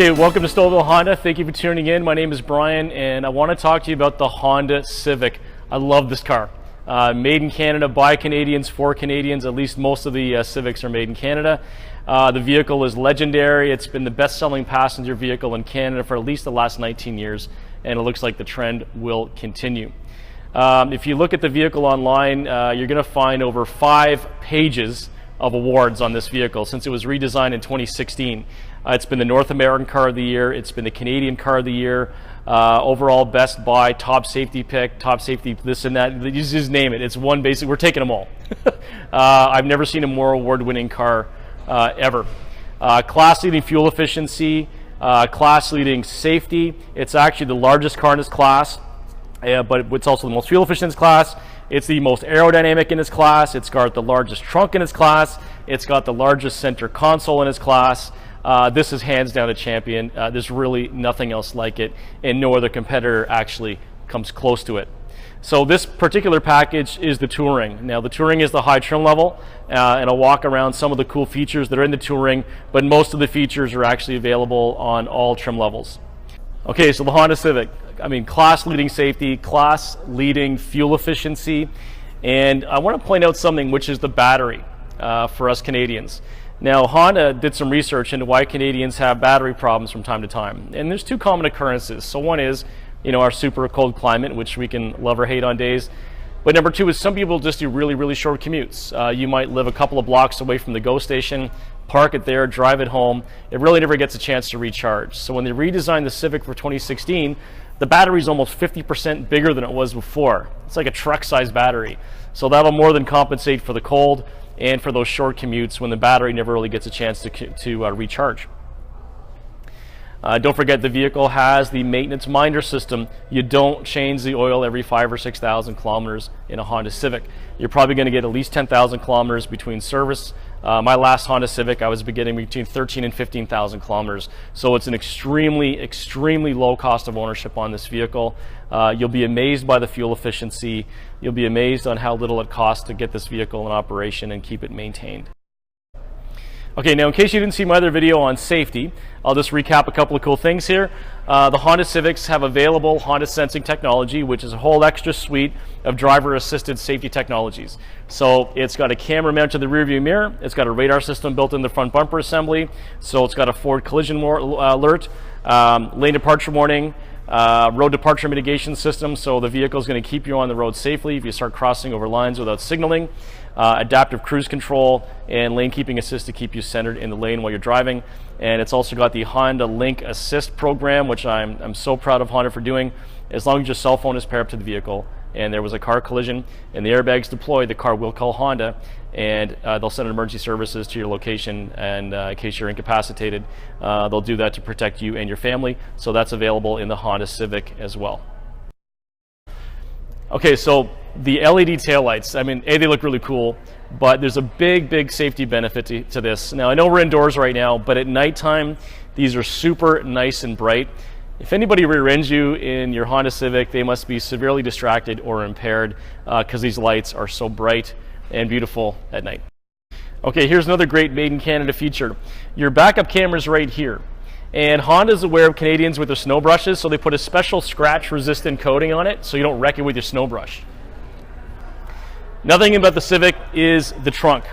Okay, welcome to Stouffville Honda. Thank you for tuning in. My name is Brian, and I want to talk to you about the Honda Civic. I love this car. Made in Canada by Canadians for Canadians. At least most of the Civics are made in Canada. The vehicle is legendary. It's been the best-selling passenger vehicle in Canada for at least the last 19 years, and it looks like the trend will continue. If you look at the vehicle online, you're going to find over 5 pages of awards on this vehicle since it was redesigned in 2016. It's been the North American Car of the Year, it's been the Canadian Car of the Year, overall Best Buy, top safety pick, top safety this and that, you just name it. It's one basic, we're taking them all. I've never seen a more award-winning car ever. Class-leading fuel efficiency, class-leading safety. It's actually the largest car in its class, but it's also the most fuel efficient in its class. It's the most aerodynamic in its class. It's got the largest trunk in its class. It's got the largest center console in its class. This is hands down a champion. There's really nothing else like it, and no other competitor actually comes close to it. So this particular package is the Touring. Now the Touring is the high trim level, and I'll walk around some of the cool features that are in the Touring, but most of the features are actually available on all trim levels. Okay, so the Honda Civic. I mean, class-leading safety, class-leading fuel efficiency, and I want to point out something, which is the battery for us Canadians. Now, Honda did some research into why Canadians have battery problems from time to time, and there's 2 common occurrences. So one is, you know, our super cold climate, which we can love or hate on days. But number 2 is some people just do really, really short commutes. You might live a couple of blocks away from the GO station, park it there, drive it home. It really never gets a chance to recharge. So when they redesigned the Civic for 2016, the battery is almost 50% bigger than it was before. It's like a truck-sized battery. So that'll more than compensate for the cold and for those short commutes when the battery never really gets a chance to recharge. Don't forget, the vehicle has the maintenance minder system. You don't change the oil every 5,000 or 6,000 kilometers in a Honda Civic. You're probably going to get at least 10,000 kilometers between service. My last Honda Civic, I was getting between 13 and 15,000 kilometers. So it's an extremely, extremely low cost of ownership on this vehicle. You'll be amazed by the fuel efficiency. You'll be amazed on how little it costs to get this vehicle in operation and keep it maintained. Okay, now in case you didn't see my other video on safety, I'll just recap a couple of cool things here. The Honda Civics have available Honda sensing technology, which is a whole extra suite of driver-assisted safety technologies. So it's got a camera mounted to the rearview mirror, it's got a radar system built in the front bumper assembly, so it's got a forward collision alert, lane departure warning, road departure mitigation system, so the vehicle is going to keep you on the road safely if you start crossing over lines without signaling, adaptive cruise control, and lane keeping assist to keep you centered in the lane while you're driving. And it's also got the Honda Link Assist program, which I'm so proud of Honda for doing. As long as your cell phone is paired up to the vehicle and there was a car collision and the airbags deployed, the car will call Honda, and they'll send emergency services to your location, and in case you're incapacitated, they'll do that to protect you and your family. So that's available in the Honda Civic as well. Okay, so the LED taillights, I mean, they look really cool, but there's a big safety benefit to this. Now, I know we're indoors right now, but at nighttime, these are super nice and bright. If anybody rear ends you in your Honda Civic, they must be severely distracted or impaired because these lights are so bright and beautiful at night. Okay, here's another great Made in Canada feature. Your backup camera's right here. And Honda's aware of Canadians with their snow brushes, so they put a special scratch-resistant coating on it so you don't wreck it with your snow brush. Another thing about the Civic is the trunk.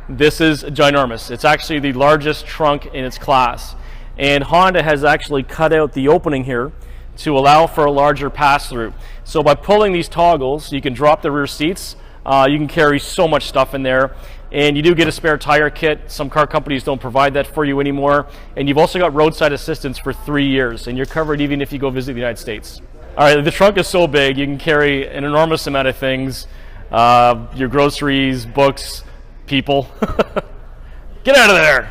This is ginormous. It's actually the largest trunk in its class. And Honda has actually cut out the opening here to allow for a larger pass-through. So by pulling these toggles, you can drop the rear seats. You can carry so much stuff in there. And you do get a spare tire kit. Some car companies don't provide that for you anymore. And you've also got roadside assistance for 3 years, and you're covered even if you go visit the United States. All right, the trunk is so big, you can carry an enormous amount of things. Your groceries, books, people. Get out of there!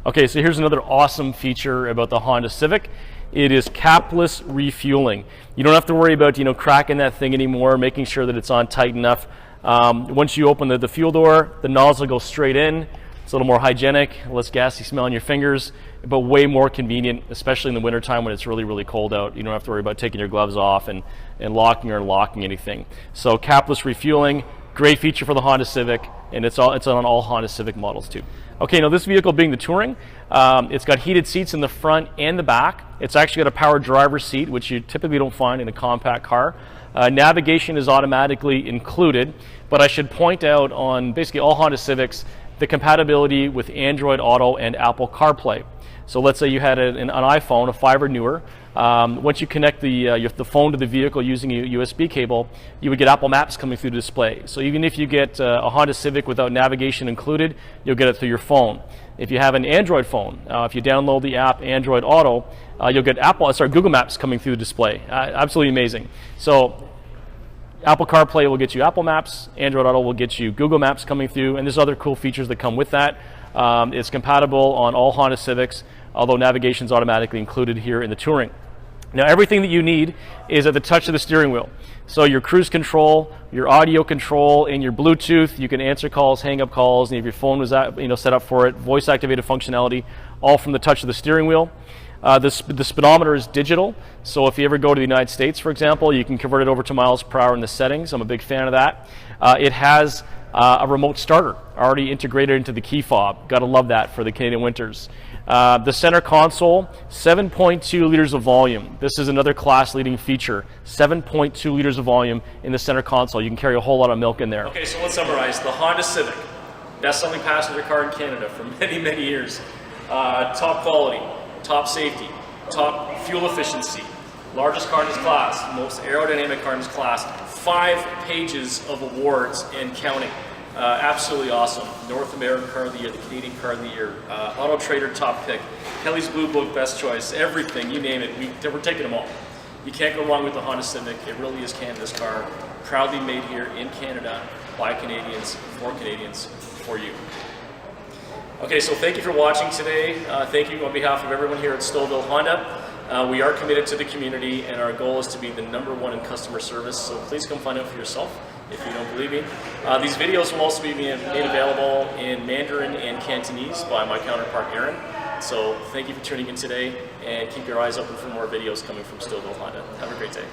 Okay, so here's another awesome feature about the Honda Civic. It is capless refueling. You don't have to worry about, cracking that thing anymore, making sure that it's on tight enough. Once you open the fuel door, the nozzle goes straight in. It's a little more hygienic, less gassy smell on your fingers, but way more convenient, especially in the wintertime when it's really cold out. You don't have to worry about taking your gloves off and locking or unlocking anything. So capless refueling, Great feature for the Honda Civic, and it's on all Honda Civic models too. Okay, now this vehicle being the Touring, it's got heated seats in the front and the back. It's actually got a power driver's seat, which you typically don't find in a compact car. Navigation is automatically included, but I should point out on basically all Honda Civics the compatibility with Android Auto and Apple CarPlay. So let's say you had an iPhone, a 5 or newer. Once you connect the phone to the vehicle using a USB cable, you would get Apple Maps coming through the display. So even if you get a Honda Civic without navigation included, you'll get it through your phone. If you have an Android phone, if you download the app Android Auto, you'll get Google Maps coming through the display. Absolutely amazing. So Apple CarPlay will get you Apple Maps, Android Auto will get you Google Maps coming through, and there's other cool features that come with that. It's compatible on all Honda Civics, although navigation is automatically included here in the Touring. Now everything that you need is at the touch of the steering wheel. So your cruise control, your audio control, and your Bluetooth, you can answer calls, hang up calls, and if your phone was set up for it, voice activated functionality, all from the touch of the steering wheel. The speedometer is digital, so if you ever go to the United States, for example, you can convert it over to miles per hour in the settings. I'm a big fan of that. It has a remote starter already integrated into the key fob. Gotta love that for the Canadian winters. The center console, 7.2 liters of volume. This is another class-leading feature. 7.2 liters of volume in the center console. You can carry a whole lot of milk in there. Okay, so let's summarize. The Honda Civic, best-selling passenger car in Canada for many, many years. Top quality, top safety, top fuel efficiency, largest car in its class, most aerodynamic car in its class, 5 pages of awards and counting. Absolutely awesome. North American Car of the Year, the Canadian Car of the Year, Auto Trader top pick, Kelly's Blue Book best choice, everything, you name it, we're taking them all. You can't go wrong with the Honda Civic. It really is Canada's car, proudly made here in Canada by Canadians, for Canadians, for you. Okay, so thank you for watching today. Thank you on behalf of everyone here at Stouffville Honda. We are committed to the community, and our goal is to be the #1 in customer service, so please come find out for yourself if you don't believe me. These videos will also be made available in Mandarin and Cantonese by my counterpart Aaron. So thank you for tuning in today, and keep your eyes open for more videos coming from Stouffville Honda. Have a great day.